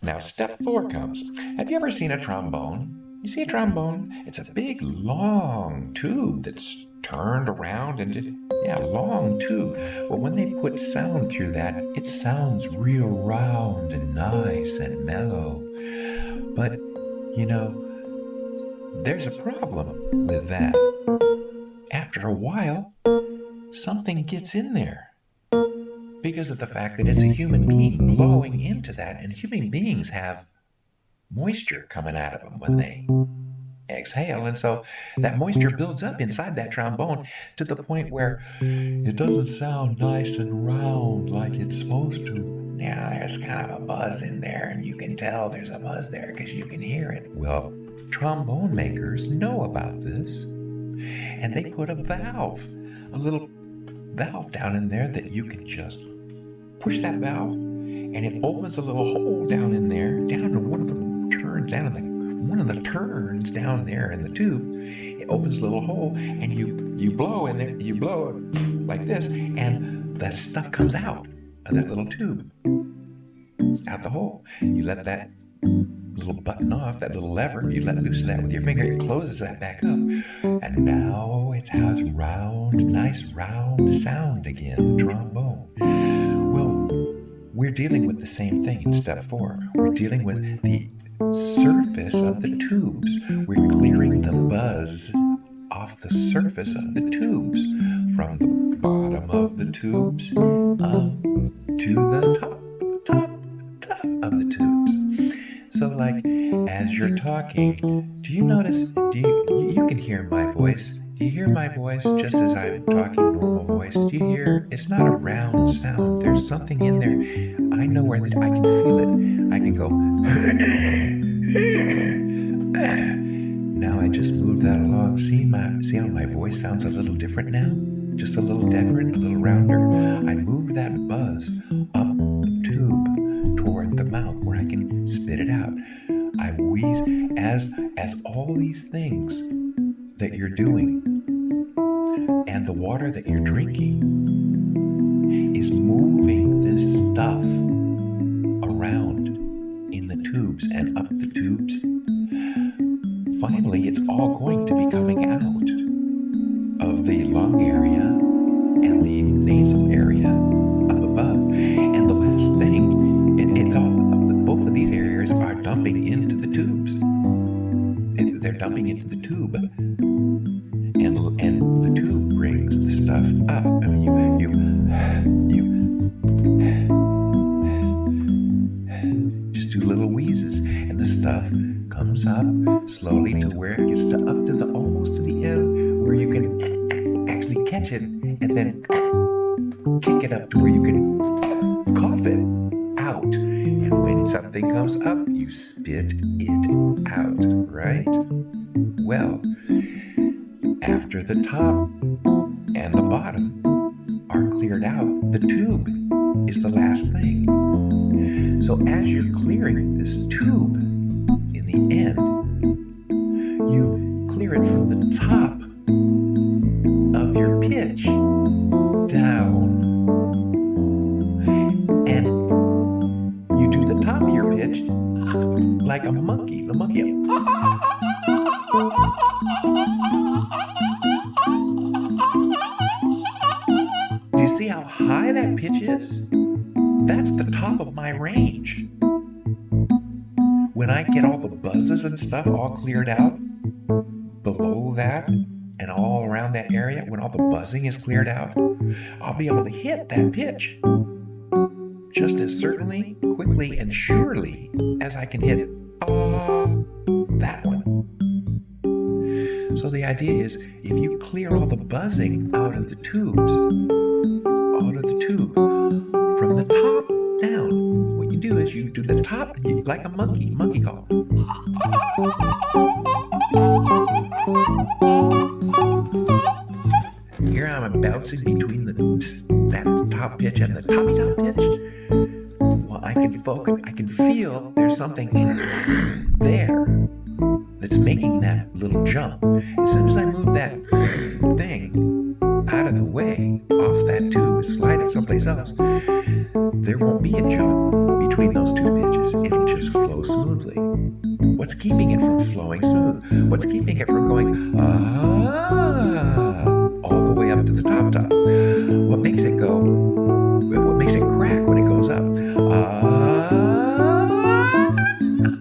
Now, step 4 comes. Have you ever seen a trombone? You see a trombone? It's a big, long tube that's turned around and, long tube. Well, when they put sound through that, it sounds real round and nice and mellow. But, there's a problem with that. After a while, something gets in there. Because of the fact that it's a human being blowing into that, and human beings have moisture coming out of them when they exhale, and so that moisture builds up inside that trombone to the point where it doesn't sound nice and round like it's supposed to. Now there's kind of a buzz in there, and you can tell there's a buzz there because you can hear it. Well, trombone makers know about this, and they put a little valve down in there that you can just push that valve, and it opens a little hole down in there, down in one of the turns down there in the tube. It opens a little hole, and you blow in there. You blow it like this, and that stuff comes out of that little tube, out the hole. You let that little button off, that little lever, you let loose of that with your finger, it closes that back up, and now it has nice round sound again, trombone. Well, we're dealing with the same thing in step 4. We're dealing with the surface of the tubes. We're clearing the buzz off the surface of the tubes, from the bottom of the tubes to the top of the tubes. So, like, as you're talking, do you notice, you can hear my voice? Do you hear my voice just as I'm talking normal voice? Do you hear? It's not a round sound. There's something in there. I know where I can feel it. I can go, now I just moved that along. See how my voice sounds a little different now? Just a little different, a little rounder. I moved that buzz up the tube toward the mouth where I can spit it out. I wheeze as all these things that you're doing and the water that you're drinking is moving this stuff around in the tubes and up the tubes. Finally, it's all going to be coming out of the lung area and the nasal area up above. And the last thing, it's all, both of these areas are dumping into the tubes. They're dumping into the tube. And the tube brings the stuff up. I mean, you just do little wheezes, and the stuff comes up slowly to where it gets almost to the end, where you can actually catch it, and then kick it up to where you can cough it out. And when something comes up, you spit it out, right? Well, after the top and the bottom are cleared out, the tube is the last thing. So as you're clearing this tube, in the end, you clear it from the top of your pitch down. And you do the top of your pitch like a monkey. The monkey. Do you see how high that pitch is? That's the top of my range. When I get all the buzzes and stuff all cleared out, below that and all around that area, when all the buzzing is cleared out, I'll be able to hit that pitch just as certainly, quickly, and surely as I can hit that one. So the idea is, if you clear all the buzzing out of the tubes, from the top down, what you do is you do the top, like a monkey call. Here I'm bouncing between that top pitch and the top pitch. Well, I can feel there's something there that's making that little jump. As soon as I move that thing out of the way, off that tube, slide it someplace else, there won't be a jump between those two pitches. It'll just smoothly? What's keeping it from flowing smooth? What's keeping it from going all the way up to the top? What makes it go? What makes it crack when it goes up?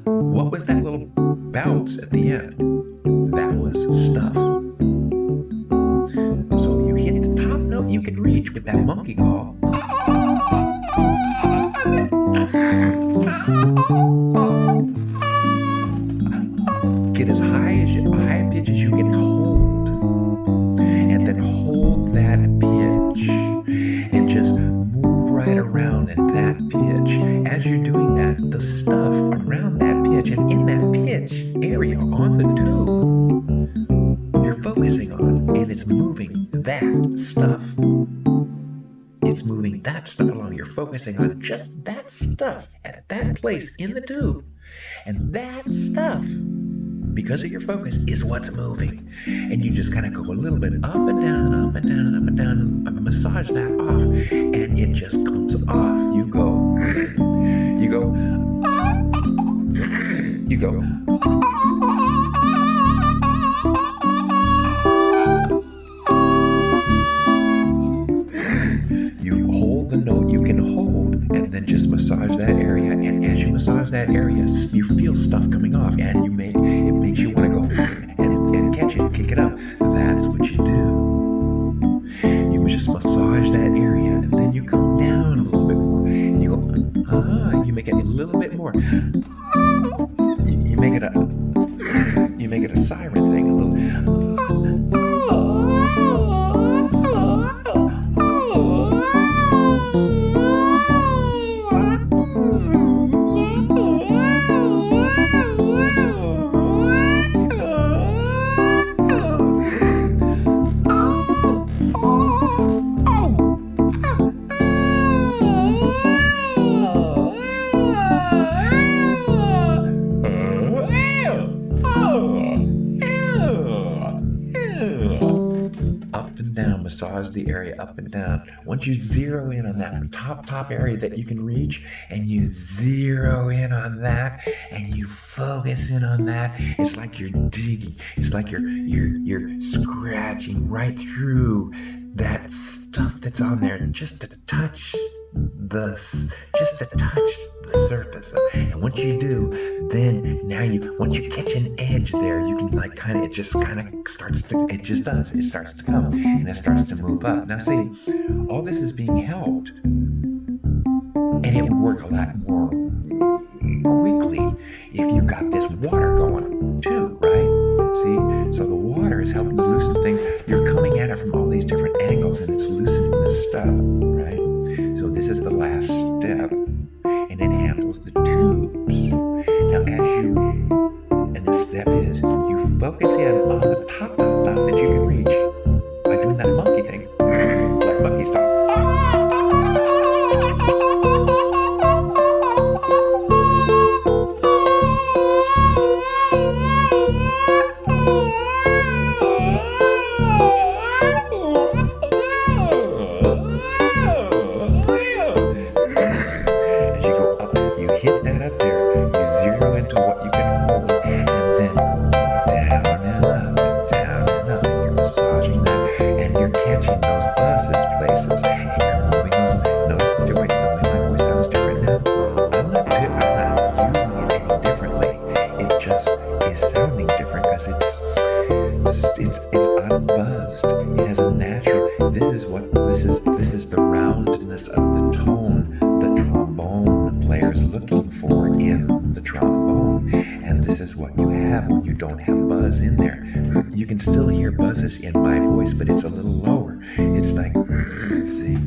What was that little bounce at the end? That was stuff. So you hit the top note you can reach with that monkey call. Get as high a pitch as you can hold, and then hold that pitch, and just move right around at that pitch. As you're doing that, the stuff around that pitch and in that pitch area on the tube, you're focusing on, and it's moving that stuff. It's moving that stuff along. You're focusing on just that stuff at that place in the tube. And that stuff, because of your focus, is what's moving. And you just kind of go a little bit up and down, up and down, up and down, and massage that off. And it just comes off. You go. You hold the note you can hold, and then just massage that area. And as you massage that area, you feel stuff coming off, and it makes you want to go and catch it, kick it up. That's what you do. You just massage that area, and then you come down a little bit more, and you go you make it a little bit more. You make it a siren thing, a little. Massage the area up and down. Once you zero in on that top area that you can reach, and you zero in on that, and you focus in on that, it's like you're digging. It's like you're scratching right through that stuff that's on there, just to touch the surface. And once you do, then once you catch an edge there, you can it starts to come, and it starts to move up. Now see, all this is being held, and it would work a lot more quickly if you got this water going too, right? See, so the water is helping to loosen things. You're coming at it from all these different angles, and it's loosening this stuff, right? So this is the last step, and it handles the tubes. Now and the step is, you focus in on the top that you can reach by doing that monkey thing, like monkey's top. This is the roundness of the tone the trombone player is looking for in the trombone. And this is what you have when you don't have buzz in there. You can still hear buzzes in my voice, but it's a little lower. It's like, see?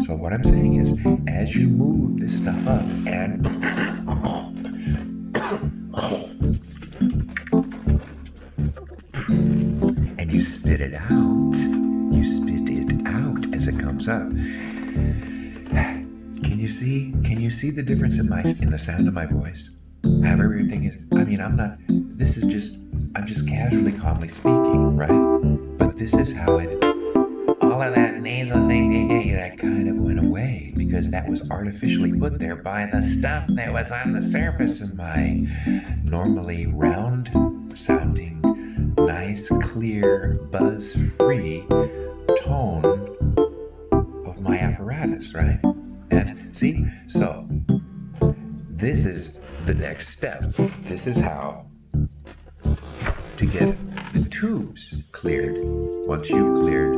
So what I'm saying is, as you move this stuff up and you spit it out, as it comes up. Can you see the difference in the sound of my voice? How everything is, I'm just casually, calmly speaking, right? But this is how it all of that nasal thing, that kind of went away because that was artificially put there by the stuff that was on the surface of my normally round sounding, nice, clear, buzz-free tone of my apparatus, right? And see, so this is the next step. This is how to get the tubes cleared once you've cleared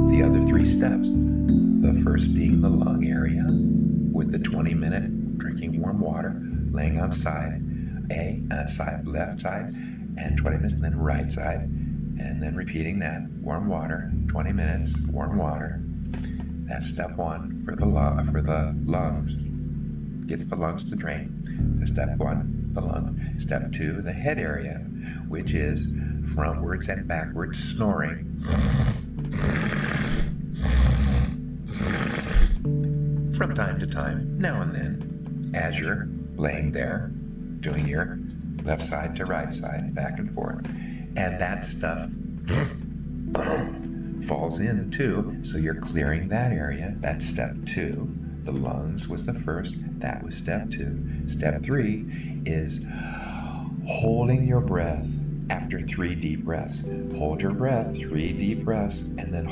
the other 3 steps. The first being the lung area with the 20-minute drinking warm water, laying on side side, left side, and 20 minutes, and then right side, and then repeating that. Warm water, 20 minutes, warm water. That's step 1 for the lungs. Gets the lungs to drain. So step 1, the lung. Step 2, the head area, which is frontwards and backwards snoring. From time to time, now and then, as you're laying there, doing your left side to right side, back and forth. And that stuff falls in too, so you're clearing that area. That's step 2. The lungs was the first, that was step 2. Step 3 is holding your breath after 3 deep breaths. Hold your breath, 3 deep breaths, and then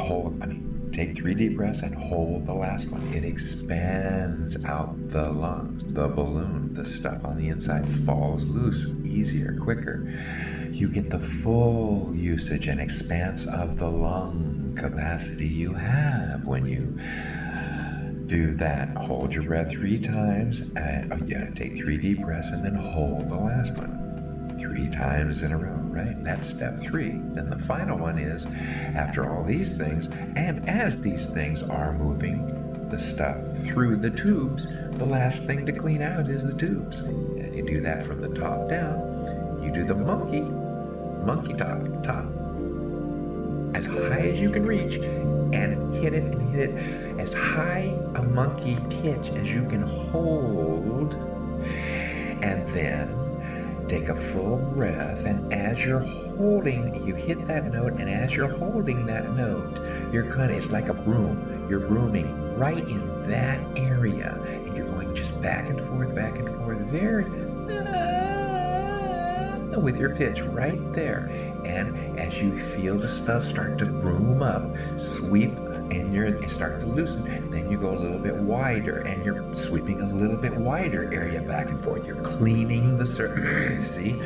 take 3 deep breaths and hold the last one. It expands out the lungs. The balloon, the stuff on the inside falls loose, easier, quicker. You get the full usage and expanse of the lung capacity you have when you do that. Hold your breath 3 times, and take 3 deep breaths and then hold the last one 3 times in a row, right? That's step 3. Then the final one is, after all these things, and as these things are moving the stuff through the tubes, the last thing to clean out is the tubes. And you do that from the top down. You do the monkey top, as high as you can reach, and hit it as high a monkey pitch as you can hold, and then take a full breath, and as you're holding, you hit that note, and as you're holding that note, it's like a broom. You're brooming right in that area, and you're going just back and forth, very with your pitch right there. And as you feel the stuff start to broom up, sweep, and start to loosen, then you go a little bit wider, and you're sweeping a little bit wider area back and forth. You're cleaning the surface, see?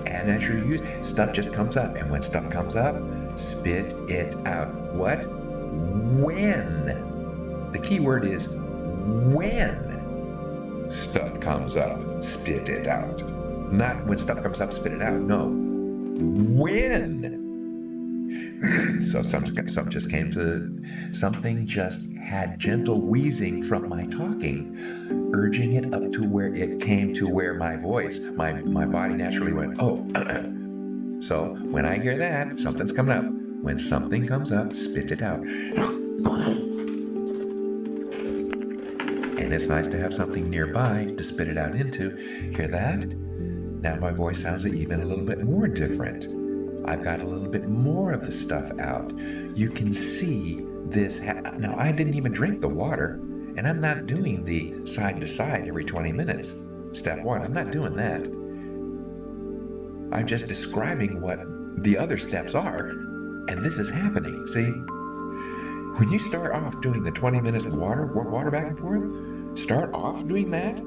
And as you're using, stuff just comes up, and when stuff comes up, spit it out. What? When. The key word is when stuff comes up, spit it out. Not when stuff comes up, spit it out. No. When. So something just had gentle wheezing from my talking, urging it up to where it came to where my voice, my body naturally went, oh. So when I hear that, something's coming up. When something comes up, spit it out. And it's nice to have something nearby to spit it out into. Hear that? Now my voice sounds even a little bit more different. I've got a little bit more of the stuff out. You can see this. Now, I didn't even drink the water, and I'm not doing the side to side every 20 minutes. Step 1, I'm not doing that. I'm just describing what the other steps are, and this is happening. See, when you start off doing the 20 minutes of water back and forth, start off doing that,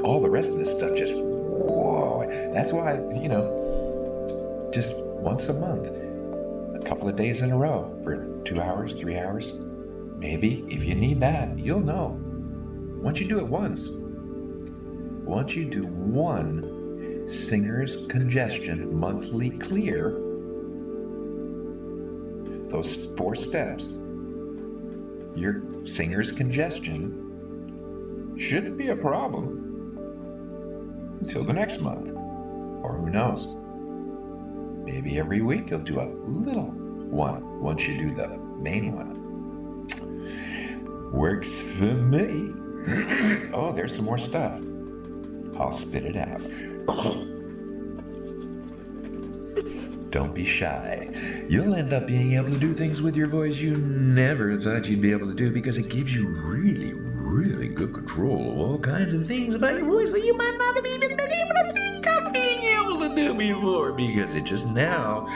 all the rest of this stuff just, whoa. That's why, just once a month, a couple of days in a row for 2 hours, 3 hours, maybe. If you need that, you'll know. Once you do it once, once you do one Singer's Congestion monthly clear, those 4 steps, your Singer's Congestion shouldn't be a problem until the next month, or who knows. Maybe every week you'll do a little one once you do the main one. Works for me. Oh, there's some more stuff. I'll spit it out. Don't be shy. You'll end up being able to do things with your voice you never thought you'd be able to do because it gives you really, really good control of all kinds of things about your voice that you might not have even been able to think of being able to do before, because it just now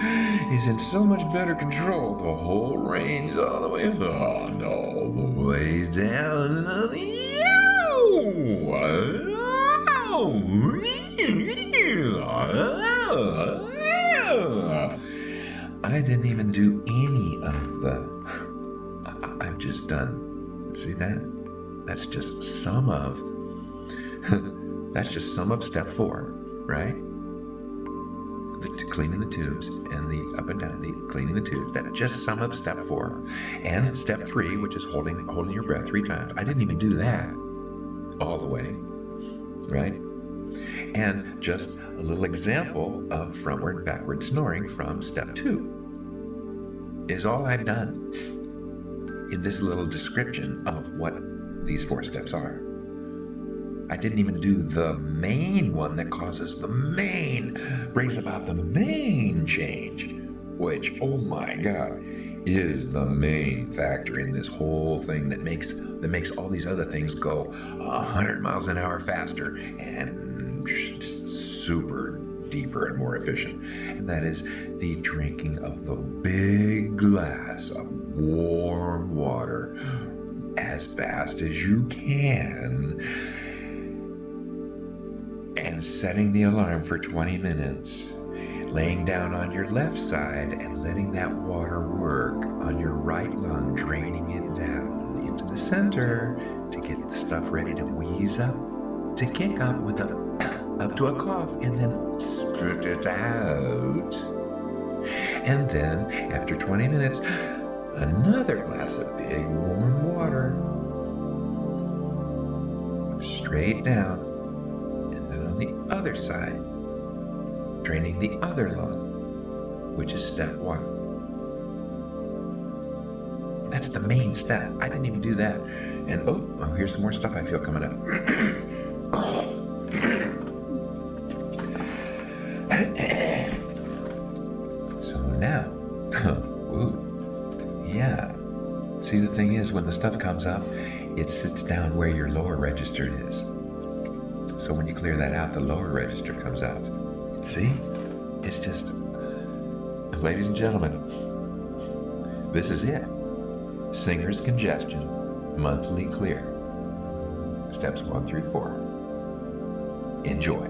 is in so much better control. The whole range all the way up, and all the way down. I didn't even do any of the... I've just done... See that? That's just some of... That's just some of step 4, right? Cleaning the tubes and the up and down, the cleaning the tubes. That's just some of step 4. And step 3, which is holding your breath 3 times. I didn't even do that all the way, right? And just a little example of frontward and backward snoring from step 2 is all I've done in this little description of what these 4 steps are. I didn't even do the main one that brings about the main change, which, oh my God, is the main factor in this whole thing that makes all these other things go 100 miles an hour faster and just super deeper and more efficient. And that is the drinking of the big glass of warm water as fast as you can, and setting the alarm for 20 minutes, laying down on your left side and letting that water work on your right lung, draining it down into the center to get the stuff ready to wheeze up, to kick up with up to a cough, and then spit it out. And then, after 20 minutes, another glass of big warm water, straight down. On the other side, draining the other lung, which is step 1. That's the main step. I didn't even do that. And oh, here's some more stuff I feel coming up. So now, yeah. See, the thing is, when the stuff comes up, it sits down where your lower register is. So when you clear that out, the lower register comes out. See? It's just... Ladies and gentlemen, this is it. Singer's Congestion, monthly clear. Steps 1 through 4. Enjoy.